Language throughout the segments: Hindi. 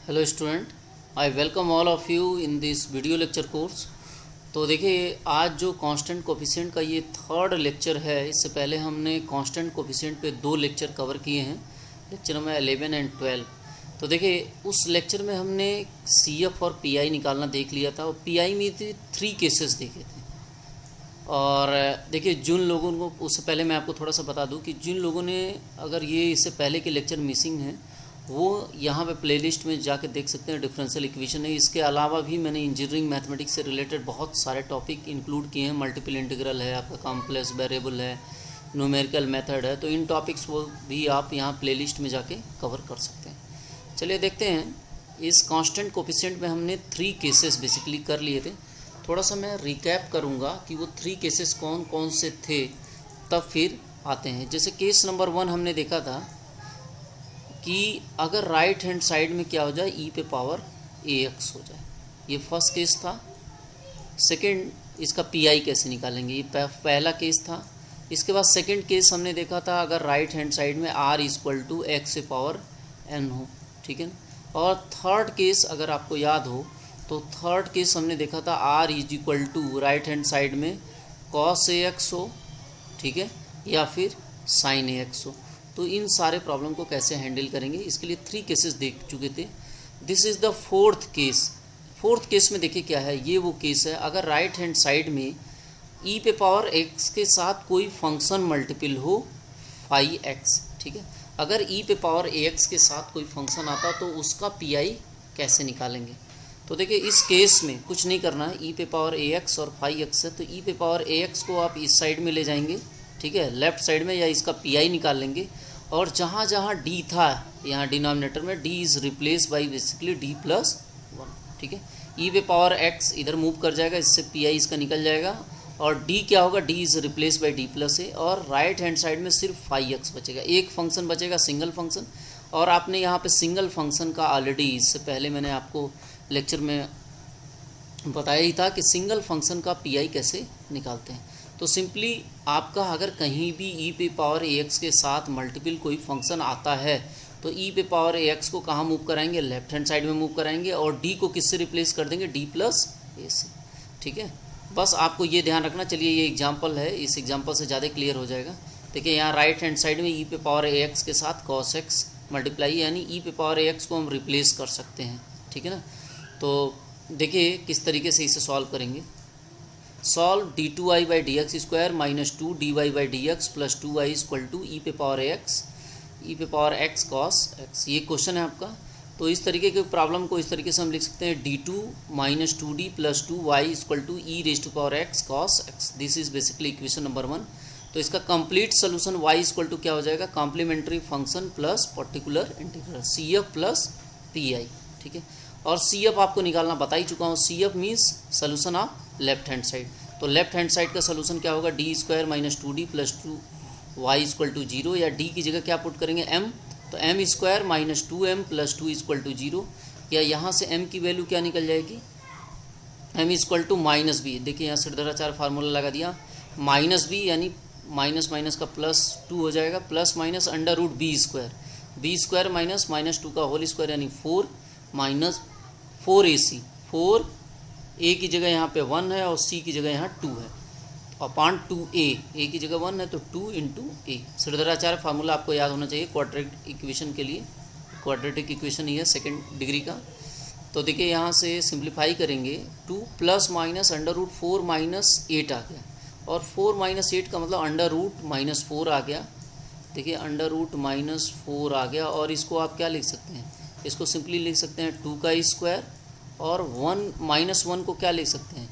Hello student, I welcome all of you in this video lecture course. तो देखिए, आज जो कांस्टेंट कोफिशिएंट का ये थर्ड लेक्चर है। इससे पहले हमने कांस्टेंट कोफिशिएंट पे 2 लेक्चर कवर किए हैं, लेक्चर नंबर 11 एंड 12। तो देखिए, उस लेक्चर में हमने CF और PI निकालना देख लिया था और PI में 3 केसेस देखे थे। और देखिए, जिन लोगों को, उससे पहले मैं आपको थोड़ा सा बता दूं कि जिन लोगों ने अगर ये इससे पहले के लेक्चर मिसिंग हैं वो यहाँ पे प्लेलिस्ट में जाके देख सकते हैं। डिफरेंशियल इक्वेशन है, इसके अलावा भी मैंने इंजीनियरिंग मैथमेटिक्स से रिलेटेड बहुत सारे टॉपिक इंक्लूड किए हैं। मल्टीपल इंटीग्रल है, आपका कॉम्प्लेक्स वेरिएबल है, न्यूमेरिकल मेथड है। तो इन टॉपिक्स वो भी आप यहाँ प्लेलिस्ट में जाके कवर कर सकते हैं। चलिए देखते हैं, इस कांस्टेंट कोफिशिएंट में हमने 3 केसेस बेसिकली कर लिए थे। थोड़ा सा मैं रिकैप करूँगा कि वो 3 केसेस कौन कौन से थे, तब फिर आते हैं। जैसे केस नंबर 1 हमने देखा था कि अगर राइट हैंड साइड में क्या हो जाए, e पे पावर ax हो जाए। ये फर्स्ट केस था। सेकंड, इसका PI कैसे निकालेंगे, ये पहला केस था। इसके बाद सेकंड केस हमने देखा था अगर राइट हैंड साइड में r = x से पावर n हो, ठीक है। और थर्ड केस अगर आपको याद हो तो थर्ड केस हमने देखा था r = राइट हैंड साइड में cos ax हो, ठीक है, या फिर sin ax हो। तो इन सारे प्रॉब्लम को कैसे हैंडल करेंगे, इसके लिए 3 केसेस देख चुके थे। This is the fourth case. Fourth case में देखिए क्या है, ये वो केस है अगर राइट हैंड साइड में e पे पावर x के साथ कोई फंक्शन मल्टीपल हो फाई x, ठीक है। अगर e पे पावर ax के साथ कोई फंक्शन आता तो उसका PI कैसे निकालेंगे। तो देखिए, इस केस में कुछ नहीं करना है, e पे पावर ax और फाई x है, तो e पे पावर ax को आप इस साइड में ले जाएंगे, ठीक है, लेफ्ट साइड में, या इसका PI निकाल लेंगे। और जहाँ जहाँ d था यहाँ डिनोमिनेटर में d is replace by basically d+1, ठीक है। e पे पावर x इधर मूव कर जाएगा, इससे PI इसका निकल जाएगा। और d क्या होगा, d is replace by d+a। और राइट हैंड साइड में सिर्फ फाई x बचेगा, एक फंक्शन बचेगा, सिंगल फंक्शन। और आपने यहाँ पे सिंगल फंक्शन का ऑलरेडी इससे पहले मैंने आपको लेक्चर में बताया ही था कि सिंगल फंक्शन का PI कैसे निकालते हैं। तो सिंपली आपका अगर कहीं भी e पे पावर ax के साथ मल्टीपल कोई फंक्शन आता है तो e पे पावर ax को कहाँ मूव कराएंगे, लेफ्ट हैंड साइड में मूव कराएंगे, और d को किससे रिप्लेस कर देंगे, d+a से, ठीक है। बस आपको ये ध्यान रखना। चलिए, ये एग्जांपल है, इस एग्जांपल से ज़्यादा क्लियर हो जाएगा। देखिए, यहाँ राइट हैंड साइड में e पे पावर ax के साथ cos x मल्टीप्लाई, यानी e पे पावर ax को हम रिप्लेस कर सकते हैं, ठीक है ना। तो देखिए किस तरीके से इसे सॉल्व करेंगे। Solve d2i/dx² - 2dy/dx + 2i = e पे पावर x cos x। ये क्वेश्चन है आपका। तो इस तरीके के प्रॉब्लम को इस तरीके से हम लिख सकते हैं, d2 - 2d + 2y = e⁻x cos x। This is basically equation number 1। तो इसका कंप्लीट सोल्यूशन y = क्या हो जाएगा, complementary function plus particular integral CF + PI, ठीक है। और CF आपको निकालना बता ही चुका हूँ। CF means solution of left hand side. तो लेफ्ट हैंड साइड का सोल्यूशन क्या होगा, d² - 2d + 2y = 0, या d की जगह क्या पुट करेंगे, m। तो m² - 2m + 2 = 0, या यहाँ से m की वैल्यू क्या निकल जाएगी, m = -b। देखिए, यहाँ सिद्धाचार्य फार्मूला लगा दिया, -b यानी माइनस माइनस का +2 हो जाएगा, प्लस माइनस √b² b² - -2 का होल स्क्वायर यानी 4 - 4ac। 4 a की जगह यहाँ पे 1 है और c की जगह यहाँ 2 है, अपॉन 2a। a की जगह 1 है तो 2 × a। सिद्धाचार्य फार्मूला आपको याद होना चाहिए क्वाड्रेटिक इक्वेशन के लिए। क्वाड्रेटिक इक्वेशन ही है 2nd डिग्री का। तो देखिए, यहाँ से सिंप्लीफाई करेंगे, 2 + -√4 - 8 आ गया, और 4 - 8 का मतलब √-4 आ गया। देखिए, √-4 आ गया, और इसको आप क्या लिख सकते हैं, इसको सिंपली लिख सकते हैं 2 का स्क्वायर, और 1 को क्या लिख सकते हैं,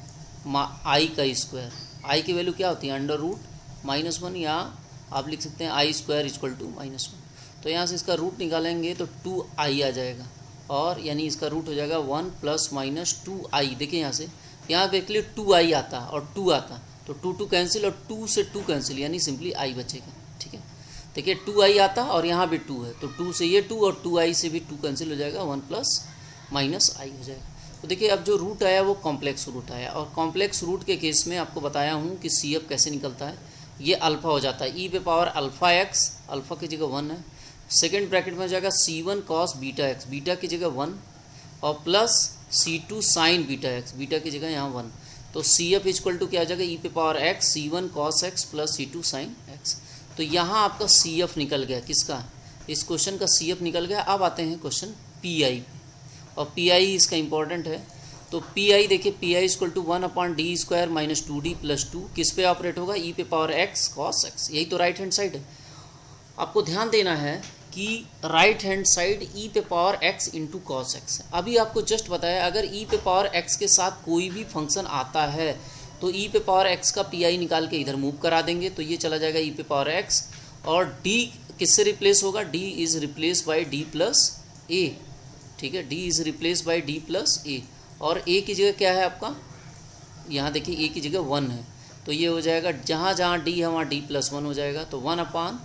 i का स्क्वायर। i की वैल्यू क्या होती है, √-1, या आप लिख सकते हैं i² = -1। तो यहाँ से इसका रूट निकालेंगे तो 2i आ जाएगा, और यानी इसका रूट हो जाएगा 1 ± 2i। देखिए, यहाँ बेसिकली 2i आता और 2 आता, तो 2 कैंसिल, और 2 से 2 कैंसिल, यानी सिंपली i बचेगा, ठीक है। देखिए, 2i आता और यहाँ भी 2 है, तो 2 से ये 2 और 2i से भी 2 कैंसिल हो जाएगा, 1 ± i हो जाएगा। तो देखिए, अब जो रूट आया वो कॉम्प्लेक्स रूट आया, और कॉम्प्लेक्स रूट के केस में आपको बताया हूँ कि CF कैसे निकलता है। ये अल्फ़ा हो जाता है, e पे पावर α x, अल्फ़ा की जगह 1 है, सेकेंड ब्रैकेट में हो जाएगा C1 cos βx, बीटा की जगह 1, और plus C2 sign beta x, beta की जगह यहाँ 1, तो CF इक्वल टू क्या आ जाएगा ई पे power x C1 cos x plus C2 sign x. तो यहाँ आपका CF निकल गया, किसका, इस क्वेश्चन का CF निकल गया। अब आते हैं क्वेश्चन PI, और PI इसका इंपॉर्टेंट है। तो PI देखिए, PI equal to 1/d² minus 2d plus 2 किस पे ऑपरेट होगा, ई पे पावर एक्स cos x, यही तो राइट हैंड साइड है। आपको ध्यान देना है कि राइट हैंड साइड ई पे power x into cos x है। अभी आपको जस्ट बताया, अगर ई पे पावर एक्स के साथ कोई भी फंक्शन आता है तो ई पे पावर एक्स का PI निकाल के इधर मूव करा देंगे, तो ये चला जाएगा ई पे पावर एक्स, और डी किससे रिप्लेस होगा, d is replace by d plus a, ठीक है, d is replace by d plus a, और ए की जगह क्या है आपका, यहाँ देखिए ए की जगह 1 है, तो ये हो जाएगा जहाँ जहाँ डी है वहाँ डी प्लस 1 हो जाएगा, तो 1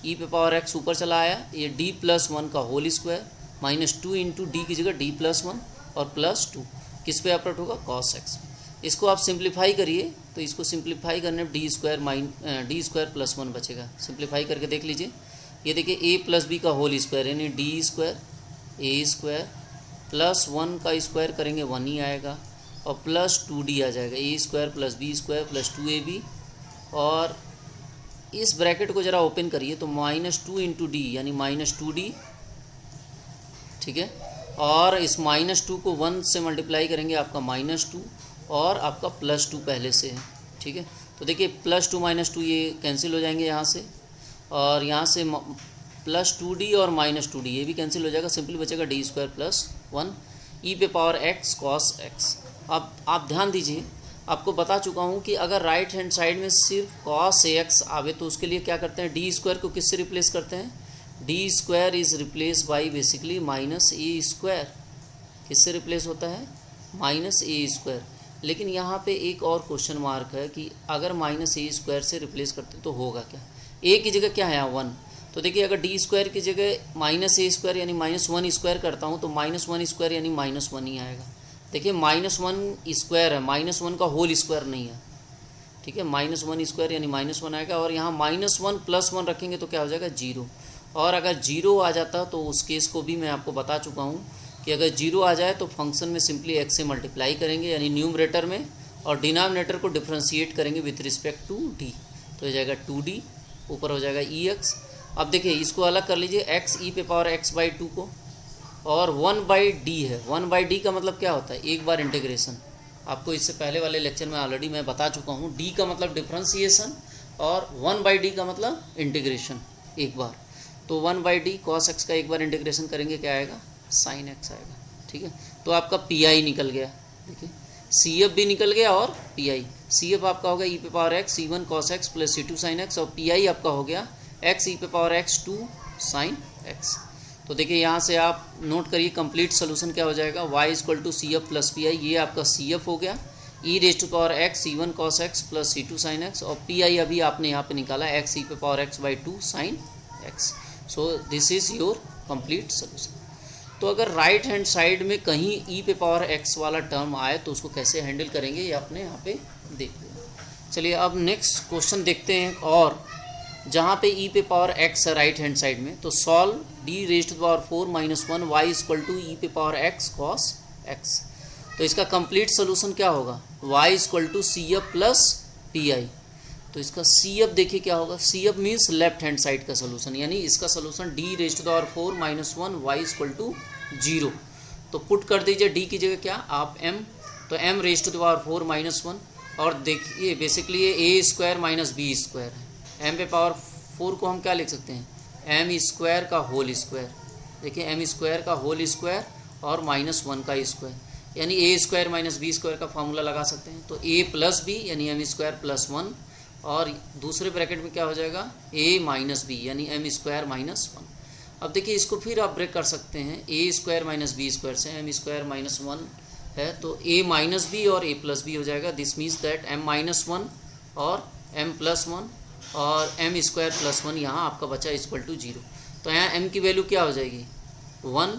ई पे पावर एक्स ऊपर चला आया, ये डी प्लस 1 का whole square minus 2 into D की जगह डी प्लस 1 और प्लस 2 किस पे ऑपरेट होगा, कॉस एक्स। इसको आप सिंप्लीफाई करिए, तो इसको सिंप्लीफाई करने डी स्क्वायर प्लस 1 बचेगा। सिंप्लीफाई करके देख लीजिए, ये देखिए ए प्लस बी का होल स्क्वायर यानी डी स्क्वायर ए स्क्वायर प्लस 1 का स्क्वायर करेंगे 1 ही आएगा, और प्लस 2d आ जाएगा, a square plus b square plus 2ab, और इस ब्रैकेट को ज़रा ओपन करिए तो -2 इंटू डी यानी -2d, ठीक है, और इस -2 को 1 से मल्टीप्लाई करेंगे आपका -2 और आपका +2 पहले से है, ठीक है। तो देखिए +2 -2 ये कैंसिल हो जाएंगे यहाँ से, और यहाँ से +2d और -2d ये भी कैंसिल हो जाएगा, सिंपली बचेगा d² प्लस 1 ई पे पावर एक्स cos x। अब आप ध्यान दीजिए, आपको बता चुका हूँ कि अगर राइट हैंड साइड में सिर्फ cos ax आवे तो उसके लिए क्या करते हैं, d² को किससे रिप्लेस करते हैं, d² is replace by basically -a², किससे रिप्लेस होता है, -a²। लेकिन यहाँ पे एक और क्वेश्चन मार्क है कि अगर -a² से रिप्लेस करते तो होगा क्या, a की जगह क्या है यहाँ 1, तो देखिए अगर d² की जगह -a² यानी -1² करता हूँ तो -1² यानी -1 ही आएगा। देखिए -1² है, -1 का होल स्क्वायर नहीं है, ठीक है, -1² यानी -1 आएगा, और यहाँ -1 + 1 रखेंगे तो क्या हो जाएगा 0, और अगर 0 आ जाता तो उस केस को भी मैं आपको बता चुका हूँ कि अगर 0 आ जाए तो फंक्शन में सिंपली x से मल्टीप्लाई करेंगे यानी न्यूमरेटर में, और डिनोमिनेटर को डिफ्रेंशिएट करेंगे विथ रिस्पेक्ट टू d, तो हो जाएगा 2d, ऊपर हो जाएगा ex। अब देखिए इसको अलग कर लीजिए, x ई पे पावर x/2 को, और 1/d है, 1/d का मतलब क्या होता है, एक बार इंटीग्रेशन, आपको इससे पहले वाले लेक्चर में ऑलरेडी मैं बता चुका हूँ, d का मतलब डिफ्रेंशिएशन और 1/d का मतलब इंटीग्रेशन एक बार, तो 1/d cos x का एक बार इंटीग्रेशन करेंगे क्या आएगा, sin x आएगा, ठीक है। तो आपका PI निकल गया, देखिए CF भी निकल गया, और PI, CF आपका हो गया ई पे power x C1 cos x plus C2 sin x, और PI आपका हो गया x ई पे पावर x 2 sin x। तो देखिए यहाँ से आप नोट करिए, कंप्लीट सोल्यूशन क्या हो जाएगा, y = CF प्लस PI, ये आपका CF हो गया, e⁻x C1 cos x plus C2 sin x, और PI अभी आपने यहाँ पे निकाला x ई पे power x/2 sin x। So this is your complete solution. तो अगर राइट हैंड साइड में कहीं ई पे पावर x वाला टर्म आए तो उसको कैसे हैंडल करेंगे ये आपने यहाँ पे देख लिया। चलिए अब नेक्स्ट क्वेश्चन देखते हैं, और जहाँ पे ई पे पावर x है राइट हैंड साइड में, तो सॉल्व d⁻4 - 1 y = ई पे पावर x cos x। तो इसका कंप्लीट सोल्यूशन क्या होगा, y = CF प्लस PI। तो इसका CF देखिए क्या होगा, CF means left hand side का सोल्यूशन, यानी इसका सोल्यूशन d⁻4 - 1 y = 0। तो पुट कर दीजिए d की जगह क्या, आप m, तो m⁻4 - 1, और देखिए बेसिकली ये a² - b² है, m पे पावर 4 को हम क्या लिख सकते हैं, m² का होल स्क्वायर, देखिए m² का होल स्क्वायर और -1 का स्क्वायर, यानी a² - b² का फार्मूला लगा सकते हैं। तो a प्लस b यानी m² प्लस 1, और दूसरे ब्रैकेट में क्या हो जाएगा a - b यानी m² - 1। अब देखिए इसको फिर आप ब्रेक कर सकते हैं, a² - b² से m² - 1 है, तो a - b और a प्लस b हो जाएगा, दिस मीन्स दैट m - 1 और m प्लस 1 और m² प्लस 1 यहाँ आपका बचा = 0। तो यहाँ m की वैल्यू क्या हो जाएगी 1,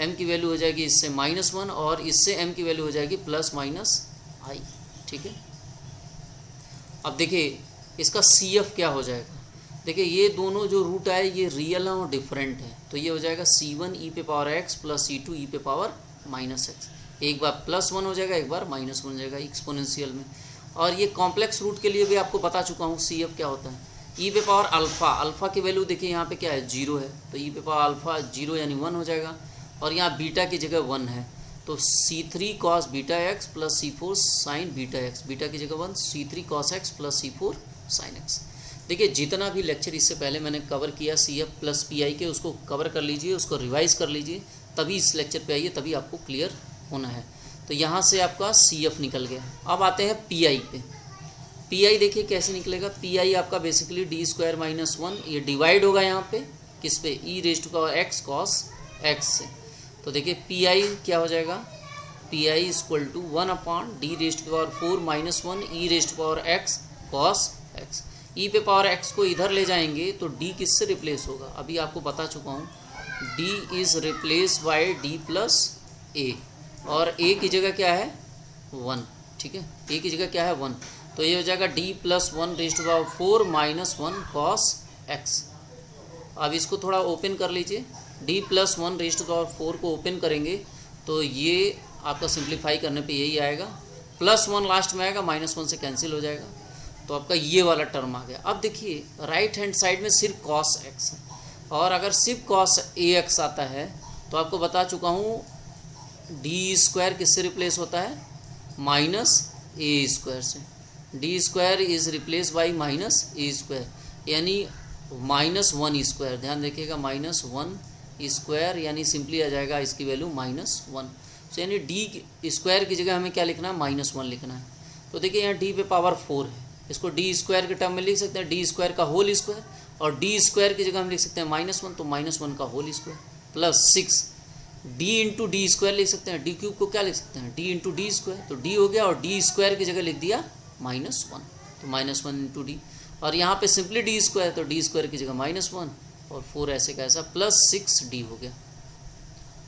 m की वैल्यू हो जाएगी इससे -1, और इससे m की वैल्यू हो जाएगी ±i, ठीक है। अब देखिए इसका CF क्या हो जाएगा, देखिए ये दोनों जो रूट आए ये रियल है और डिफरेंट है, तो ये हो जाएगा C1 ई पे पावर x प्लस C2 ई पे पावर माइनस एक्स, एक बार +1 हो जाएगा, एक बार -1 हो जाएगा एक्सपोनेंशियल में। और ये कॉम्प्लेक्स रूट के लिए भी आपको बता चुका हूँ सी एफ क्या होता है। ई पे पावर अल्फ़ा, अल्फ़ा की वैल्यू देखिए यहाँ पे क्या है 0 है, तो ई पे पावर अल्फ़ा 0 यानी 1 हो जाएगा। और यहाँ बीटा की जगह 1 है, तो C3 cos beta x plus C4 sign beta x, beta की जगह 1, C3 cos x plus C4 sine x. देखिए जितना भी लेक्चर इससे पहले मैंने कवर किया CF प्लस PI के, उसको कवर कर लीजिए, उसको रिवाइज कर लीजिए, तभी इस लेक्चर पे आइए, तभी आपको क्लियर होना है। तो यहाँ से आपका CF निकल गया। अब आते हैं PI पे। PI देखिए कैसे निकलेगा। PI आपका बेसिकली d² - 1, ये डिवाइड होगा यहाँ पे किस पे, e⁻x cos x से। तो देखिए PI क्या हो जाएगा, PI = 1/d⁴ - 1 e⁻x cos x। e पे पावर x को इधर ले जाएंगे तो d किससे रिप्लेस होगा, अभी आपको बता चुका हूँ, d is replace bye d + a, और a की जगह क्या है 1, ठीक है, a की जगह क्या है 1, तो ये हो जाएगा d + 1⁴ - 1 cos x। अब इसको थोड़ा ओपन कर लीजिए, d + 1⁴ को ओपन करेंगे तो ये आपका सिंप्लीफाई करने पे यही आएगा, +1 लास्ट में आएगा, -1 से कैंसिल हो जाएगा, तो आपका ये वाला टर्म आ गया। अब देखिए राइट हैंड साइड में सिर्फ cos x है, और अगर सिर्फ cos ax आता है तो आपको बता चुका हूँ d² किससे रिप्लेस होता है, -a² से, d² is replace by -a², यानी -1², ध्यान रखिएगा, -1² यानी सिंपली आ जाएगा इसकी वैल्यू -1। तो यानी d² की जगह हमें क्या लिखना है, -1 लिखना है। तो देखिए यहाँ d पे पावर 4 है, इसको d² के टर्म में लिख सकते हैं, d² का होल स्क्वायर, और d² की जगह हम लिख सकते हैं -1, तो -1 का whole square plus 6, d × d² लिख सकते हैं, d³ को क्या लिख सकते हैं, d × d², तो d हो गया, और d² की जगह लिख दिया -1, तो -1 × d, और यहाँ पे सिंपली d², तो d² की जगह -1 और 4 ऐसे का ऐसा प्लस 6d हो गया।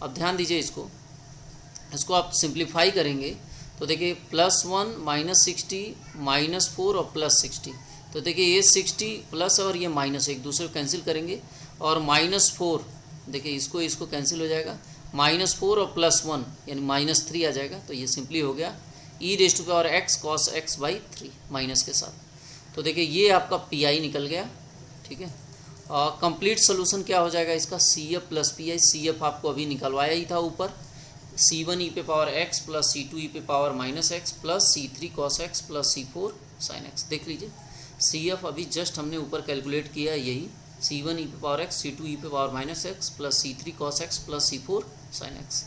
अब ध्यान दीजिए इसको आप सिंप्लीफाई करेंगे तो देखिए +1 -60 -4 और +60, तो देखिए ये 60 प्लस और ये माइनस एक दूसरे को कैंसिल करेंगे, और -4 देखिए इसको कैंसिल हो जाएगा, -4 और +1 यानी -3 आ जाएगा, तो ये सिंपली हो गया e⁻x cos x / 3 माइनस के साथ। तो देखिए ये आपका PI निकल गया, ठीक है। और कंप्लीट सोल्यूशन क्या हो जाएगा इसका, CF प्लस PI। CF आपको अभी निकलवाया ही था ऊपर, C1 e⁻x plus C2 e⁻−x plus C3 cos x plus C4 sin x। देख लीजिए CF अभी जस्ट हमने ऊपर कैलकुलेट किया, यही C1 e⁻x C2 e⁻−x plus C3 cos x plus C4 sin x।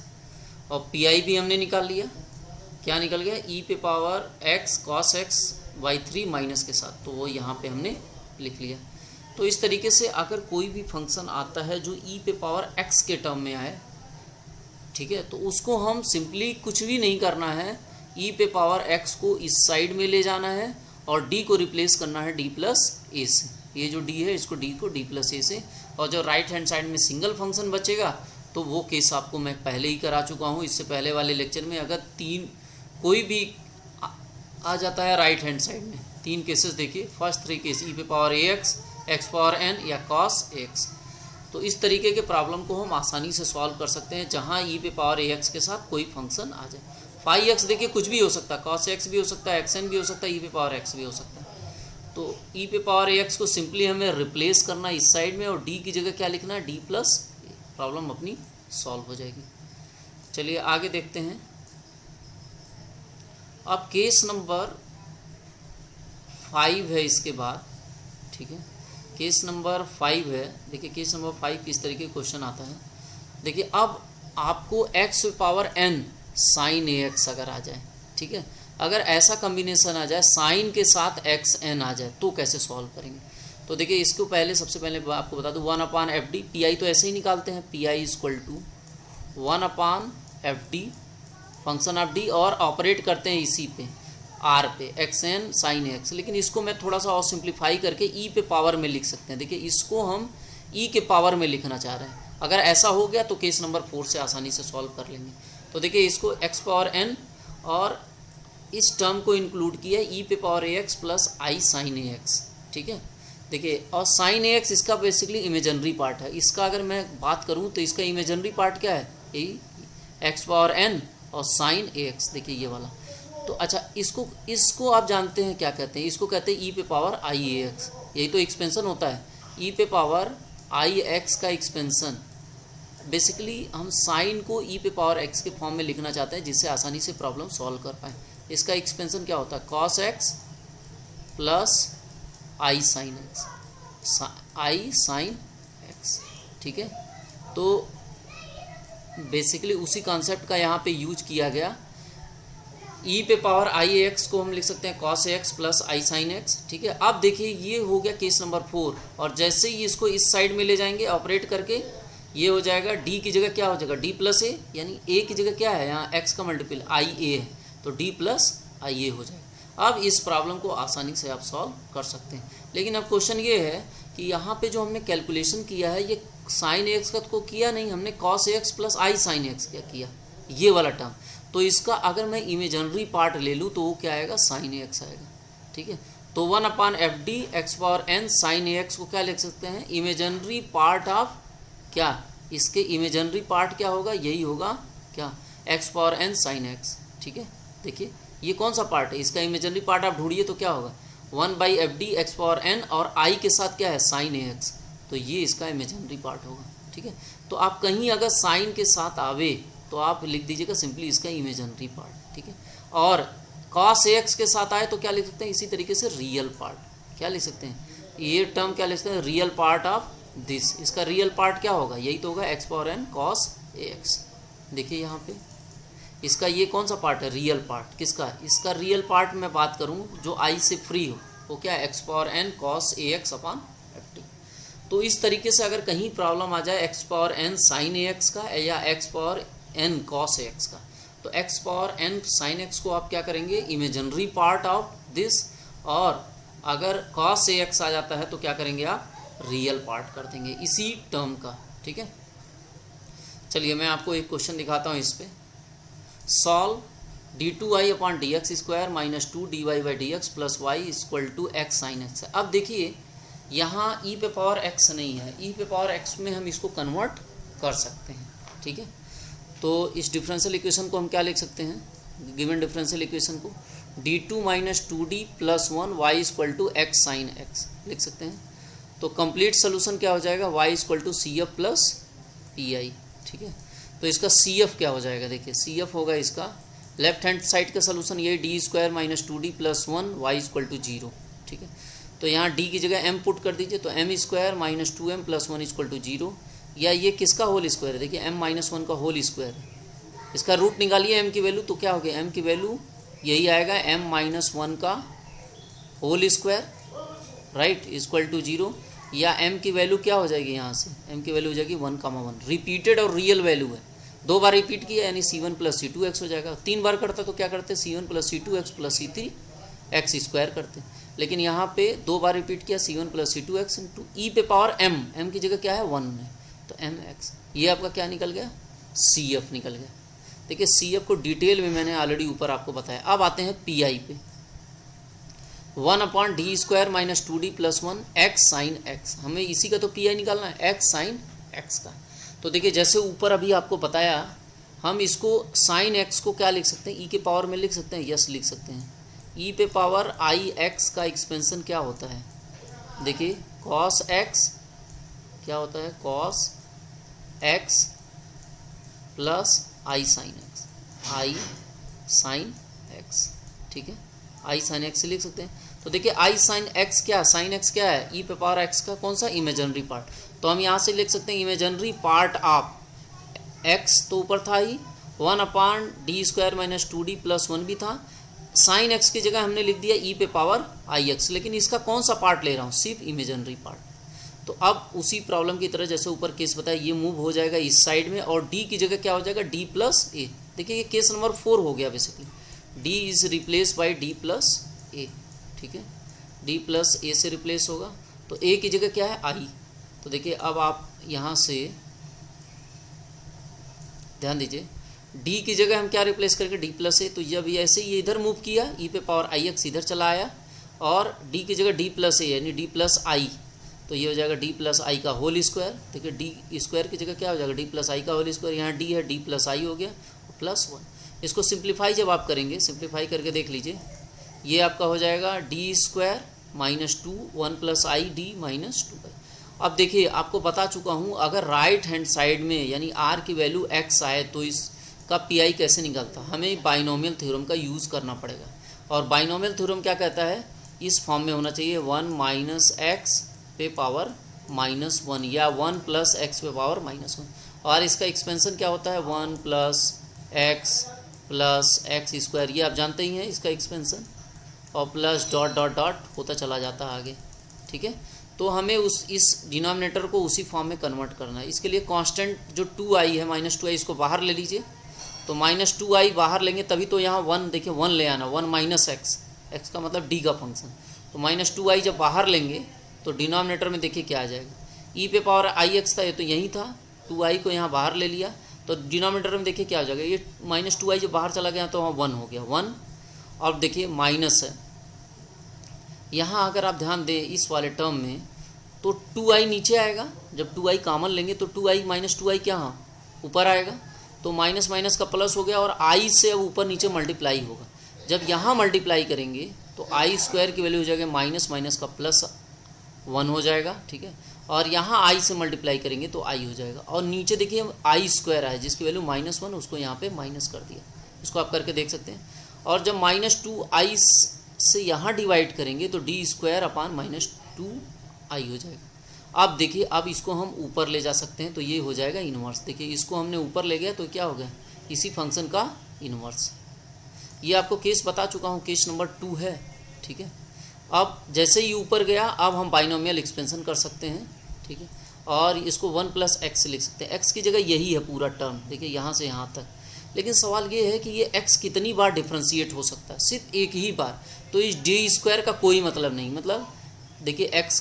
और PI भी हमने निकाल लिया, क्या निकल गया, e⁻x cos x / 3 माइनस के साथ, तो वो यहाँ पे हमने लिख लिया। तो इस तरीके से अगर कोई भी फंक्शन आता है जो e⁻x के टर्म में आए, ठीक है, तो उसको हम सिंपली कुछ भी नहीं करना है, e⁻x को इस साइड में ले जाना है और d को रिप्लेस करना है d + a से। ये जो d है इसको d को d + a से, और जो राइट हैंड साइड में सिंगल फंक्शन बचेगा तो वो केस आपको मैं पहले ही करा चुका हूँ इससे पहले वाले लेक्चर में। अगर कोई भी आ जाता है राइट हैंड साइड में, 3 केसेस देखिए, फर्स्ट 3 केस e⁻ax, x⁻n या cos x, तो इस तरीके के प्रॉब्लम को हम आसानी से सॉल्व कर सकते हैं जहाँ e⁻ax के साथ कोई फंक्शन आ जाए। फाई एक्स देखिए कुछ भी हो सकता है, cos x भी हो सकता है, xn भी हो सकता है, e⁻x भी हो सकता है। तो e⁻ax को सिंपली हमें रिप्लेस करना इस साइड में, और d की जगह क्या लिखना है, d + a, प्रॉब्लम अपनी सॉल्व हो जाएगी। चलिए आगे देखते हैं। अब केस नंबर 5 है इसके बाद, ठीक है, केस नंबर 5 है। देखिए केस नंबर 5 किस तरीके का क्वेश्चन आता है। देखिए अब आपको x⁻n sin ax अगर आ जाए, ठीक है, अगर ऐसा कम्बिनेशन आ जाए साइन के साथ xn आ जाए तो कैसे सॉल्व करेंगे। तो देखिए इसको सबसे पहले आपको बता दूं 1/fd, PI तो ऐसे ही निकालते हैं, PI = 1/fd function of d, और ऑपरेट करते हैं इसी पे r पे xn sin x, लेकिन इसको मैं थोड़ा सा और सिंप्लीफाई करके e पे पावर में लिख सकते हैं। देखिए इसको हम e के पावर में लिखना चाह रहे हैं, अगर ऐसा हो गया तो केस नंबर 4 से आसानी से सॉल्व कर लेंगे। तो देखिए इसको x⁻n और इस टर्म को इंक्लूड किया e⁻ax plus i sin ax, ठीक है। देखिए और sin ax इसका बेसिकली इमेजिनरी पार्ट है, इसका अगर मैं बात करूं तो इसका इमेजिनरी पार्ट क्या है, यही एक्स पावर एन और साइन ए एक्स, देखिए ये वाला। तो अच्छा, इसको आप जानते हैं क्या कहते हैं, इसको कहते हैं ई पे पावर आई ए एक्स, यही तो एक्सपेंशन होता है। ई पे पावर आई एक्स का एक्सपेंशन, बेसिकली हम साइन को ई पे पावर एक्स के फॉर्म में लिखना चाहते हैं जिससे आसानी से प्रॉब्लम सॉल्व कर पाएँ। इसका एक्सपेंशन क्या होता है, cos x plus i sine x, I sine x, ठीक है। तो बेसिकली उसी कॉन्सेप्ट का यहाँ पे यूज किया गया। ई पे पावर आई एक्स को हम लिख सकते हैं cos x plus i sine x, ठीक है। अब देखिए ये हो गया केस नंबर 4, और जैसे ही इसको इस साइड में ले जाएंगे ऑपरेट करके, ये हो जाएगा डी की जगह क्या हो जाएगा, डी प्लस ए, यानी ए की जगह क्या है, यहाँ एक्स का मल्टीपल आई ए है, तो डी प्लस आई ए हो जाएगा। अब इस प्रॉब्लम को आसानी से आप सॉल्व कर सकते हैं। लेकिन अब क्वेश्चन ये है कि यहाँ पे जो हमने कैलकुलेशन किया है ये साइन एक्स का को किया नहीं, हमने cos x plus i sine x क्या किया, ये वाला टर्म। तो इसका अगर मैं इमेजनरी पार्ट ले लूँ तो वो क्या आएगा, साइन ए एक्स आएगा, ठीक है। तो 1/fd x power n sine a x को क्या लिख सकते हैं, इमेजनरी पार्ट ऑफ क्या, इसके इमेजनरी पार्ट क्या होगा, यही होगा क्या, x power n sine x, ठीक है। देखिए ये कौन सा पार्ट है, इसका इमेजनरी पार्ट आप ढूंढिए तो क्या होगा, 1/fd एक्स पावर एन और आई के साथ क्या है, साइन ए एक्स, तो ये इसका इमेजनरी पार्ट होगा, ठीक है। तो आप कहीं अगर साइन के साथ आवे तो आप लिख दीजिएगा सिंपली इसका इमेजनरी पार्ट, ठीक है। और कॉस एक्स के साथ आए तो क्या लिख सकते हैं, इसी तरीके से रियल पार्ट, क्या लिख सकते हैं, ये टर्म क्या लिख सकते हैं, रियल पार्ट ऑफ दिस, इसका रियल पार्ट क्या होगा, यही तो होगा x power n cos a x. देखिए यहाँ पे इसका ये कौन सा पार्ट है, रियल पार्ट, किसका, इसका रियल पार्ट मैं बात करूँ जो आई से फ्री हो, वो क्या है, x power n cos a x upon f t. तो इस तरीके से अगर कहीं प्रॉब्लम आ जाए x power n sine a x का या x power n cos a x का, तो x power n sine x को आप क्या करेंगे, इमेजनरी पार्ट ऑफ दिस, और अगर कॉस ए एक्स आ जाता है तो क्या करेंगे आप, रियल पार्ट कर देंगे इसी टर्म का, ठीक है। चलिए मैं आपको एक क्वेश्चन दिखाता हूँ इस पे, solve d2i upon D x square minus 2dy/dx plus y equal to x sine x है। अब देखिए यहाँ e पे पावर x नहीं है, e पे पावर x में हम इसको कन्वर्ट कर सकते हैं, ठीक है। तो इस डिफरेंशियल इक्वेशन को हम क्या लिख सकते हैं, गिवन डिफरेंशियल इक्वेशन को d2 minus 2d plus 1 y equal to x sine x लिख सकते हैं। तो कंप्लीट सोल्यूशन क्या हो जाएगा, y equal to C F plus P I, ठीक है। तो इसका सी एफ क्या हो जाएगा, देखिए सी एफ होगा इसका लेफ्ट हैंड साइड का सोल्यूशन ये D square minus 2d plus 1 y equal to 0, ठीक है। तो यहाँ d की जगह m पुट कर दीजिए, तो m square minus 2m plus 1 equal to 0, या ये किसका होल स्क्वायर है, देखिए m माइनस 1 का होल स्क्वायर है, इसका रूट निकालिए m की वैल्यू, तो क्या हो गया, m की वैल्यू यही आएगा m माइनस 1 का whole square, right, equal to 0, या m की वैल्यू क्या हो जाएगी, यहाँ से m की वैल्यू हो जाएगी 1,1, रिपीटेड और रियल वैल्यू है, 2 बार रिपीट किया यानी c1 प्लस c2x हो जाएगा, 3 बार करता तो क्या करते, c1 plus c2x plus c3x square करते, लेकिन यहाँ पे 2 बार रिपीट किया c1 प्लस c2x इंटू ई पे पावर m की जगह क्या है 1 है, तो mx, ये आपका क्या निकल गया, cf निकल गया। देखिए cf को डिटेल में मैंने ऑलरेडी ऊपर आपको बताया। अब आते हैं pi पे, 1/d square minus 2d plus 1 x sine x, हमें इसी का तो pi निकालना है, एक्स साइन एक्स का। तो देखिए जैसे ऊपर अभी आपको बताया, हम इसको साइन एक्स को क्या लिख सकते हैं, ई के पावर में लिख सकते हैं, यस लिख सकते हैं। ई पे पावर आई एक्स का एक्सपेंशन क्या होता है, देखिए कॉस एक्स क्या होता है, cos x plus i sine x, I sine x, ठीक है, आई साइन एक्स से लिख सकते हैं। तो देखिए आई साइन एक्स क्या, साइन एक्स क्या है, ई पे पावर एक्स का कौन सा, इमेजनरी पार्ट, तो हम यहाँ से लिख सकते हैं इमेजनरी पार्ट ऑफ एक्स, तो ऊपर था ही 1/d square minus 2d plus 1 भी था, साइन एक्स की जगह हमने लिख दिया ई पे पावर आई एक्स, लेकिन इसका कौन सा पार्ट ले रहा हूँ, सिर्फ इमेजनरी पार्ट। तो अब उसी प्रॉब्लम की तरह जैसे ऊपर केस बताया, ये मूव हो जाएगा इस साइड में, और d की जगह क्या हो जाएगा, d प्लस ए। देखिए ये केस नंबर 4 हो गया, basically d is replace by d plus a, ठीक है, d प्लस ए से रिप्लेस होगा, तो a की जगह क्या है, i। तो देखिए अब आप यहाँ से ध्यान दीजिए, d की जगह हम क्या रिप्लेस करके d प्लस ए, तो जब ये ऐसे ये इधर मूव किया, e पे पावर आई एक्स इधर चला आया, और d की जगह d प्लस ए यानी d प्लस आई, तो ये हो जाएगा डी प्लस आई का होल स्क्वायर। देखिए डी स्क्वायर की जगह क्या हो जाएगा, डी प्लस आई का होल स्क्वायर, यहाँ डी है, डी प्लस आई हो गया प्लस 1। इसको सिंप्लीफाई जब आप करेंगे, सिंप्लीफाई करके देख लीजिए, ये आपका हो जाएगा D square minus 2 1 plus I D minus 2 आई। अब देखिए आपको बता चुका हूँ, अगर राइट हैंड साइड में यानी आर की वैल्यू एक्स आए तो इसका पी आई कैसे निकलता, हमें बाइनोमियल थ्योरम का यूज़ करना पड़ेगा। और बाइनोमियल थ्योरम क्या कहता है, इस फॉर्म में होना चाहिए 1 माइनस एक्स पे पावर माइनस 1 या 1 प्लस एक्स पे पावर माइनस 1। और इसका एक्सपेंशन क्या होता है, 1 प्लस एक्स स्क्वायर, ये आप जानते ही हैं इसका एक्सपेंशन, और प्लस डॉट डॉट डॉट होता चला जाता है आगे। ठीक है, तो हमें इस डिनोमिनेटर को उसी फॉर्म में कन्वर्ट करना है। इसके लिए कांस्टेंट जो 2i है माइनस 2i, इसको बाहर ले लीजिए। तो माइनस 2i बाहर लेंगे तभी तो यहाँ 1, देखिए 1 ले आना, 1 माइनस एक्स, एक्स का मतलब डी का फंक्शन। तो माइनस 2i जब बाहर लेंगे तो डिनोमिनेटर में देखिए क्या आ जाएगा, ई पे पावर आई एक्स था, ये तो यही था, 2i को यहाँ बाहर ले लिया तो डिनोमिनेटर में देखिए क्या हो जाएगा, ये माइनस 2i जब बाहर चला गया तो वहाँ 1 हो गया 1। और देखिए माइनस है यहाँ, अगर आप ध्यान दें इस वाले टर्म में तो 2i नीचे आएगा, जब 2i कॉमन लेंगे तो 2i माइनस 2i क्या ऊपर आएगा, तो माइनस माइनस का प्लस हो गया और i से अब ऊपर नीचे मल्टीप्लाई होगा। जब यहाँ मल्टीप्लाई करेंगे तो आई स्क्वायर की वैल्यू हो जाएगा माइनस माइनस का प्लस 1 हो जाएगा। ठीक है, और यहाँ i से मल्टीप्लाई करेंगे तो i हो जाएगा, और नीचे देखिए आई स्क्वायर है जिसकी वैल्यू माइनस 1, उसको यहाँ पे माइनस कर दिया, इसको आप करके देख सकते हैं। और जब माइनस 2i से यहाँ डिवाइड करेंगे तो D square upon minus 2i हो जाएगा। अब देखिए अब इसको हम ऊपर ले जा सकते हैं तो ये हो जाएगा इन्वर्स। देखिए इसको हमने ऊपर ले गया तो क्या हो गया, इसी फंक्शन का इन्वर्स। ये आपको केस बता चुका हूँ, केस नंबर 2 है। ठीक है, अब जैसे ही ऊपर गया अब हम बाइनोमियल एक्सपेंशन कर सकते हैं। ठीक है, और इसको 1 प्लस एक्स लिख सकते हैं, एक्स की जगह यही है पूरा टर्म, देखिए यहाँ से यहाँ तक। लेकिन सवाल ये है कि ये x कितनी बार डिफ्रेंशिएट हो सकता है, सिर्फ एक ही बार। तो इस डी स्क्वायर का कोई मतलब नहीं, मतलब देखिए x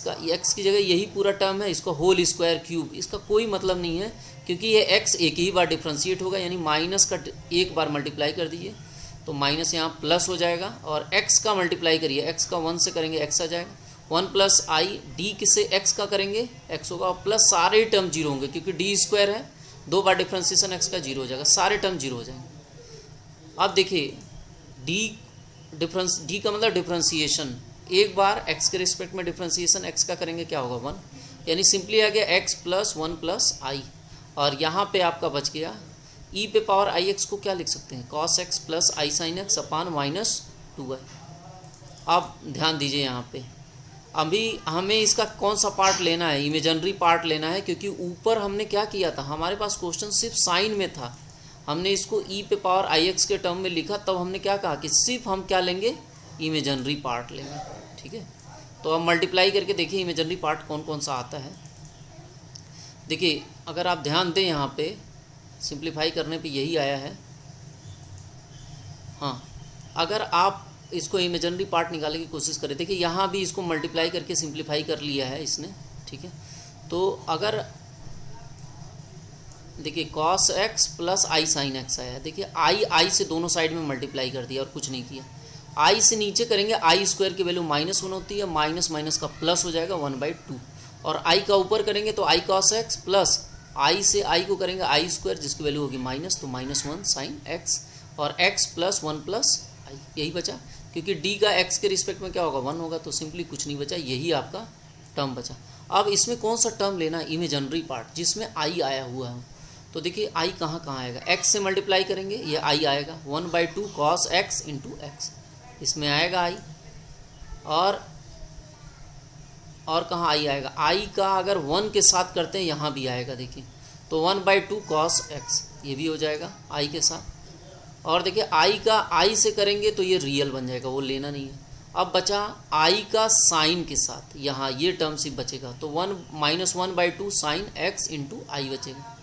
की जगह यही पूरा टर्म है, इसको होल स्क्वायर क्यूब, इसका कोई मतलब नहीं है, क्योंकि ये x एक ही बार डिफ्रेंशिएट होगा, यानी माइनस का एक बार मल्टीप्लाई कर दीजिए तो माइनस यहाँ प्लस हो जाएगा, और x का मल्टीप्लाई करिए, x का 1 से करेंगे x आ जाएगा, 1 प्लस आई, डी किसे x का करेंगे x होगा, और प्लस सारे टर्म जीरो होंगे क्योंकि डी स्क्वायर है, 2 बार डिफ्रेंशिएशन x का जीरो हो जाएगा, सारे टर्म जीरो हो जाएंगे। अब देखिए डी का मतलब डिफ्रेंशिएशन, एक बार x के रिस्पेक्ट में डिफ्रेंशिएशन x का करेंगे क्या होगा 1, यानी सिंपली आ गया x प्लस 1 प्लस आई, और यहाँ पे आपका बच गया e पे पावर आई एक्स को क्या लिख सकते हैं, cos x plus i sine x upon minus 2i। अब ध्यान दीजिए यहाँ पे, अभी हमें इसका कौन सा पार्ट लेना है, इमेजिनरी पार्ट लेना है, क्योंकि ऊपर हमने क्या किया था, हमारे पास क्वेश्चन सिर्फ साइन में था, हमने इसको e पे पावर आई एक्स के टर्म में लिखा, तब हमने क्या कहा कि सिर्फ हम क्या लेंगे, इमेजिनरी पार्ट लेंगे। ठीक है, तो अब मल्टीप्लाई करके देखिए इमेजिनरी पार्ट कौन कौन सा आता है। देखिए अगर आप ध्यान दें यहाँ पे सिंप्लीफाई करने पे यही आया है। हाँ, अगर आप इसको इमेजिनरी पार्ट निकालने की कोशिश करें, देखिए यहाँ भी इसको मल्टीप्लाई करके सिंप्लीफाई कर लिया है इसने। ठीक है, तो अगर देखिए cos x plus i sine x आया, देखिए आई से दोनों साइड में मल्टीप्लाई कर दिया और कुछ नहीं किया। आई से नीचे करेंगे, आई स्क्वायर की वैल्यू -1 होती है, माइनस माइनस का प्लस हो जाएगा 1/2, और आई का ऊपर करेंगे तो आई cos x प्लस आई से आई को करेंगे आई स्क्वायर जिसकी वैल्यू होगी माइनस, तो -1 साइन एक्स, और x प्लस 1 प्लस आई, यही बचा, क्योंकि d का x के रिस्पेक्ट में क्या होगा 1 होगा, तो सिंपली कुछ नहीं बचा, यही आपका टर्म बचा। अब इसमें कौन सा टर्म लेना है, इमेजिनरी पार्ट जिसमें i आया हुआ है। तो देखिए i कहाँ आएगा, x से मल्टीप्लाई करेंगे ये i आएगा 1/2 cos x इंटू एक्स, इसमें आएगा i, और कहाँ i आएगा, i का अगर 1 के साथ करते हैं यहाँ भी आएगा, देखिए तो 1/2 cos x ये भी हो जाएगा i के साथ, और देखिए i का i से करेंगे तो ये रियल बन जाएगा, वो लेना नहीं है। अब बचा i का साइन के साथ, यहाँ ये टर्म ही बचेगा, तो 1/2 साइन x इंटू आई बचेगा,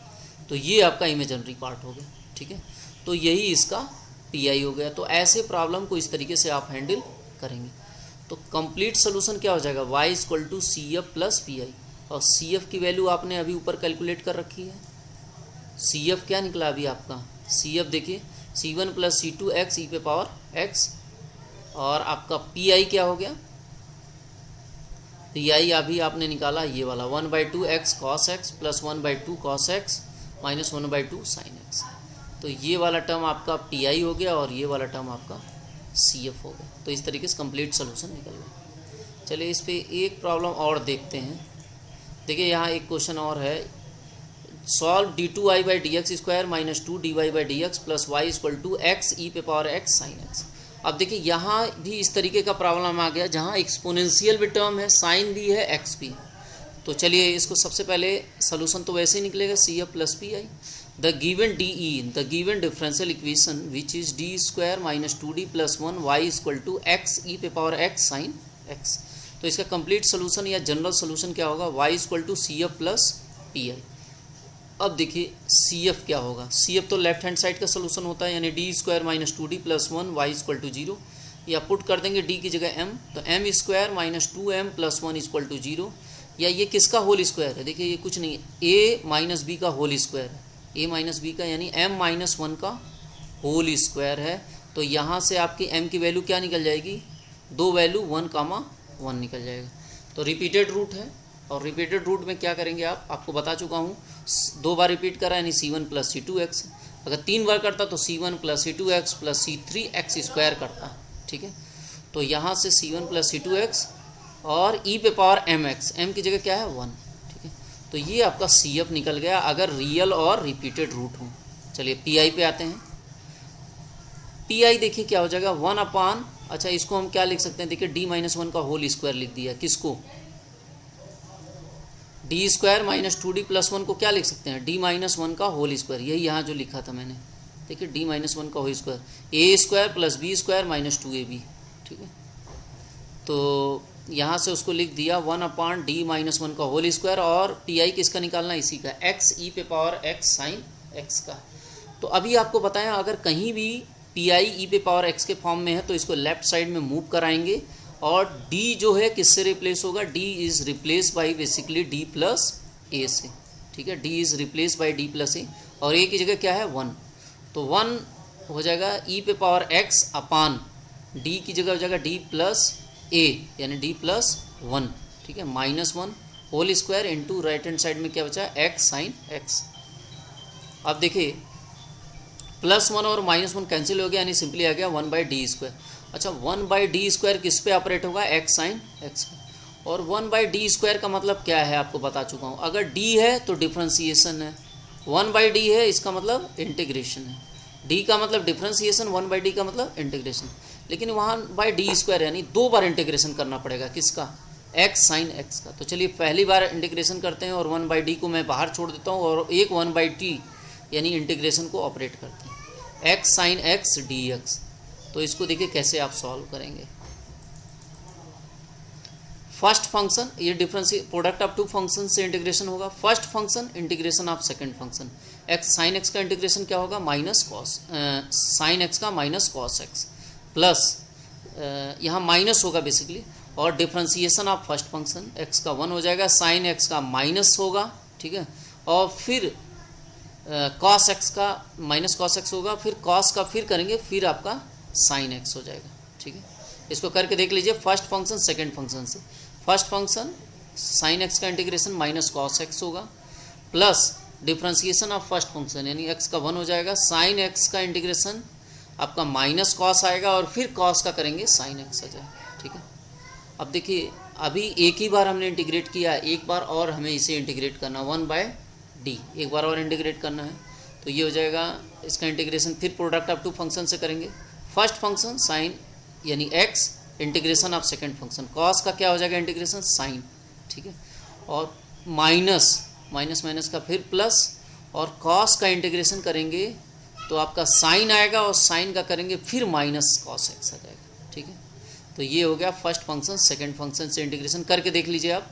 तो ये आपका इमेजिनरी पार्ट हो गया। ठीक है, तो यही इसका पी हो गया। तो ऐसे प्रॉब्लम को इस तरीके से आप हैंडल करेंगे। तो कंप्लीट सोल्यूशन क्या हो जाएगा, y = CF प्लस पी आई, और CF की वैल्यू आपने अभी ऊपर कैलकुलेट कर रखी है। CF क्या निकला अभी आपका, CF देखिए C1 + C2x e पे पावर x, और आपका पी आई क्या हो गया, पी आई अभी आपने निकाला ये वाला 1/2 x cos x plus 1/2 cos x minus 1/2 sign x. तो ये वाला टर्म आपका पी आई हो गया और ये वाला टर्म आपका सी एफ हो गया। तो इस तरीके से कंप्लीट सोल्यूशन निकल गया। चलिए इस पे एक प्रॉब्लम और देखते हैं। देखिए यहाँ एक क्वेश्चन और है, solve d2i/dx² minus 2dy/dx plus y equal to x e पे पावर एक्स साइन एक्स। अब देखिए यहाँ भी इस तरीके का प्रॉब्लम आ गया जहाँ एक्सपोनेंशियल भी टर्म है, साइन भी है, एक्स भी है। तो चलिए इसको सबसे पहले सोल्यूशन तो वैसे ही निकलेगा C F plus P I. The given differential equation which is d² minus 2d plus 1 y equal to x e पे पावर एक्स साइन एक्स। तो इसका कंप्लीट सोल्यूशन या जनरल सोल्यूशन क्या होगा, y equal to C F plus P I. अब देखिए सी एफ क्या होगा, सी एफ तो लेफ्ट हैंड साइड का सोल्यूशन होता है, यानी d² minus 2d plus 1 y equal to 0, या पुट कर देंगे d की जगह m, तो m² minus 2m plus 1 equal to 0, या ये किसका होल स्क्वायर है, देखिए ये कुछ नहीं है, a माइनस बी का होल स्क्वायर है, a माइनस बी का यानी m माइनस 1 का होल स्क्वायर है। तो यहाँ से आपकी m की वैल्यू क्या निकल जाएगी, दो वैल्यू 1,1 निकल जाएगा। तो रिपीटेड रूट है, और रिपीटेड रूट में क्या करेंगे आपको बता चुका हूँ, दो बार रिपीट करा यानी c1 प्लस c2x, अगर तीन बार करता तो c1 plus c2x plus c3x² करता, ठीक है। तो यहाँ से c1 प्लस c2x और e पे पावर mx, m की जगह क्या है 1, ठीक है। तो ये आपका CF निकल गया अगर रियल और रिपीटेड रूट हो। चलिए PI पे आते हैं। PI देखिए क्या हो जाएगा 1/, अच्छा इसको हम क्या लिख सकते हैं, देखिए d-1 का होल स्क्वायर लिख दिया, किसको, d² माइनस 2d प्लस 1 को क्या लिख सकते हैं, d-1 का होल स्क्वायर, यही यहाँ जो लिखा था मैंने, देखिए d-1 का whole square a² plus b² minus 2ab, ठीक है। तो यहाँ से उसको लिख दिया 1/d-1 का होल स्क्वायर, और PI किसका निकालना, इसी का, x ई पे पावर x साइन x का। तो अभी आपको बताएं अगर कहीं भी PI ई पे पावर x के फॉर्म में है तो इसको लेफ्ट साइड में मूव कराएंगे, और d जो है किससे रिप्लेस होगा, d is replace by basically d plus a से, ठीक है, d is replace by d plus a, और a की जगह क्या है 1, तो 1 हो जाएगा e पे पावर x अपान d की जगह हो जाएगा d प्लस a यानी d प्लस 1, ठीक है, -1 whole square into right hand side में क्या बचा x साइन x। अब देखिए +1 और -1 कैंसिल हो गया यानी सिंपली आ गया 1/d²। अच्छा 1/d² किस पे ऑपरेट होगा, x साइन x पे, और 1/d² का मतलब क्या है आपको बता चुका हूँ, अगर d है तो डिफ्रेंसिएशन है, 1/d है इसका मतलब इंटीग्रेशन है, d का मतलब डिफ्रेंसिएशन, 1/d का मतलब इंटीग्रेशन, लेकिन वहाँ d² यानी दो बार इंटीग्रेशन करना पड़ेगा, किसका, x साइन x का। तो चलिए पहली बार इंटीग्रेशन करते हैं और 1/d को मैं बाहर छोड़ देता हूँ और एक 1/t यानी इंटीग्रेशन को ऑपरेट करते हैं, x साइन x dx। तो इसको देखिए कैसे आप सॉल्व करेंगे। फर्स्ट फंक्शन, ये difference product of two function से इंटीग्रेशन होगा, first function integration of second function, x sine x का इंटीग्रेशन क्या होगा, माइनस कॉस साइन x का माइनस कॉस x प्लस यहाँ माइनस होगा बेसिकली, और differentiation of first function x का 1 हो जाएगा, साइन x का माइनस होगा, ठीक है, और फिर कॉस x का माइनस कॉस x होगा, फिर कॉस का फिर करेंगे, फिर आपका साइन x हो जाएगा, ठीक है। इसको करके देख लीजिए फर्स्ट फंक्शन सेकंड फंक्शन से, फर्स्ट फंक्शन साइन x का इंटीग्रेशन माइनस कॉस x होगा, plus differentiation of first function यानी x का 1 हो जाएगा, साइन x का इंटीग्रेशन आपका माइनस कॉस आएगा, और फिर कॉस का करेंगे साइन x आ जाएगा, ठीक है। अब देखिए अभी एक ही बार हमने इंटीग्रेट किया, एक बार और हमें इसे इंटीग्रेट करना 1/d, एक बार और इंटीग्रेट करना है, तो ये हो जाएगा इसका इंटीग्रेशन, फिर प्रोडक्ट ऑफ टू फंक्शन से करेंगे, फर्स्ट फंक्शन साइन यानी x integration of second function, cos का क्या हो जाएगा इंटीग्रेशन साइन, ठीक है, और माइनस माइनस का फिर प्लस, और कॉस का इंटीग्रेशन करेंगे तो आपका साइन आएगा, और साइन का करेंगे फिर माइनस कॉस x आ जाएगा, ठीक है। तो ये हो गया फर्स्ट फंक्शन सेकंड फंक्शन से इंटीग्रेशन, करके देख लीजिए आप,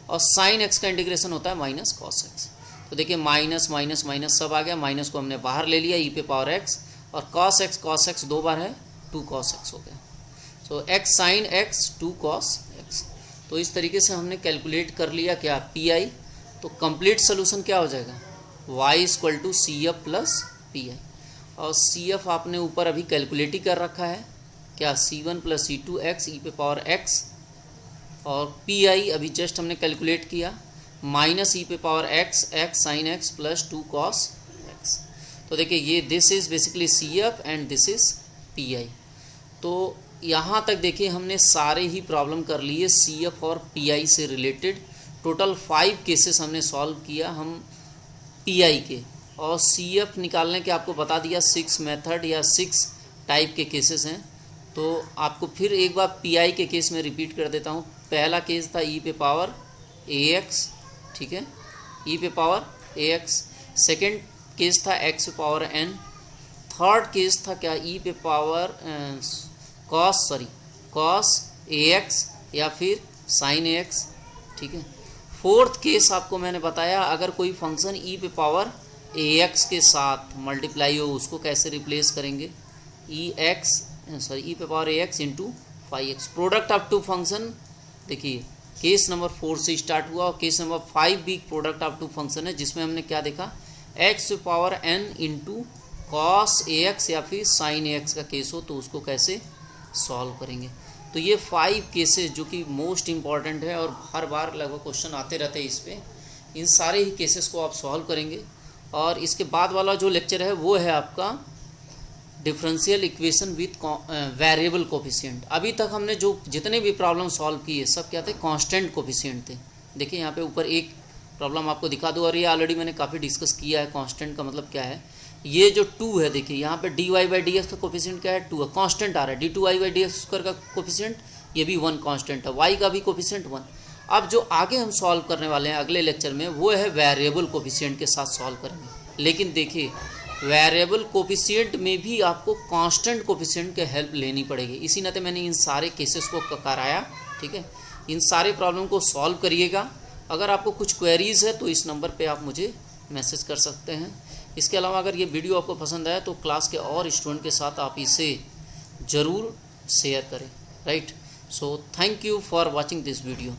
और साइन x का इंटीग्रेशन होता है माइनस कॉस x। तो देखिए माइनस माइनस माइनस सब आ गया, माइनस को हमने बाहर ले लिया ई पे पावर x, और कॉस x दो बार है 2 cos x हो गया, तो x sine x 2 cos x। तो इस तरीके से हमने कैलकुलेट कर लिया क्या, PI। तो कंप्लीट सोल्यूशन क्या हो जाएगा, y equal to CF plus PI, और CF आपने ऊपर अभी कैलकुलेट ही कर रखा है क्या, C1 प्लस C2x ई पे पावर x, और पी आई अभी जस्ट हमने कैलकुलेट किया, माइनस ई पे power x, x sine x plus 2 cos x. तो देखिए ये this is basically C F and this is P I. तो यहाँ तक देखिए हमने सारे ही प्रॉब्लम कर लिए सी एफ और पी आई से रिलेटेड। टोटल 5 केसेस हमने सॉल्व किया हम पी आई के, और सी एफ निकालने के आपको बता दिया 6 मेथड या 6 टाइप के केसेस हैं। तो आपको फिर एक बार पी आई के केस में रिपीट कर देता हूँ। पहला केस था ई पे पावर ए एक्स, ठीक है, ई पे power a x. Second case था एक्स पे पावर एन। थर्ड केस था क्या, ई पे पावर कॉस ए एक्स या फिर साइन ए एक्स, ठीक है। फोर्थ केस आपको मैंने बताया, अगर कोई फंक्शन ई पे पावर ए एक्स के साथ मल्टीप्लाई हो उसको कैसे रिप्लेस करेंगे, ई पे power a x into 5x। Product of two function देखिए केस नंबर 4 से स्टार्ट हुआ, और केस नंबर 5 भी प्रोडक्ट ऑफ टू फंक्शन है, जिसमें हमने क्या देखा, एक्स पे power N into cos a x या फिर साइन ए एक्स का केस हो तो उसको कैसे सॉल्व करेंगे। तो ये 5 केसेस जो कि मोस्ट इम्पॉर्टेंट है और हर बार लगभग क्वेश्चन आते रहते हैं इस पे, इन सारे ही केसेस को आप सॉल्व करेंगे। और इसके बाद वाला जो लेक्चर है वो है आपका differential equation with variable coefficient. अभी तक हमने जो जितने भी प्रॉब्लम सॉल्व किए सब क्या थे, कांस्टेंट कोफिशिएंट थे। देखिए यहाँ पे ऊपर एक प्रॉब्लम आपको दिखा दूँ, और ये ऑलरेडी मैंने काफ़ी डिस्कस किया है कांस्टेंट का मतलब क्या है। ये जो 2 है देखिए यहाँ पे d y by d x का कोफिशिएंट क्या है, 2 है, कांस्टेंट आ रहा है। D two y by d x square का कोफिशिएंट ये भी 1 कांस्टेंट है, वाई का भी कोफिशिएंट 1। अब जो आगे हम सॉल्व करने वाले हैं अगले लेक्चर में वो है वेरिएबल कोफिशिएंट के साथ सॉल्व करेंगे। लेकिन देखिए वेरिएबल कोफिशिएंट में भी आपको कांस्टेंट कोफिशिएंट के हेल्प लेनी पड़ेगी। इसी नाते मैंने इन सारे केसेस को कराया, ठीक है। इन सारे प्रॉब्लम को सॉल्व करिएगा। अगर आपको कुछ क्वेरीज है तो इस नंबर पे आप मुझे मैसेज कर सकते हैं। इसके अलावा अगर ये वीडियो आपको पसंद आया तो क्लास के और स्टूडेंट के साथ आप इसे ज़रूर शेयर करें, right. So thank you for watching this video.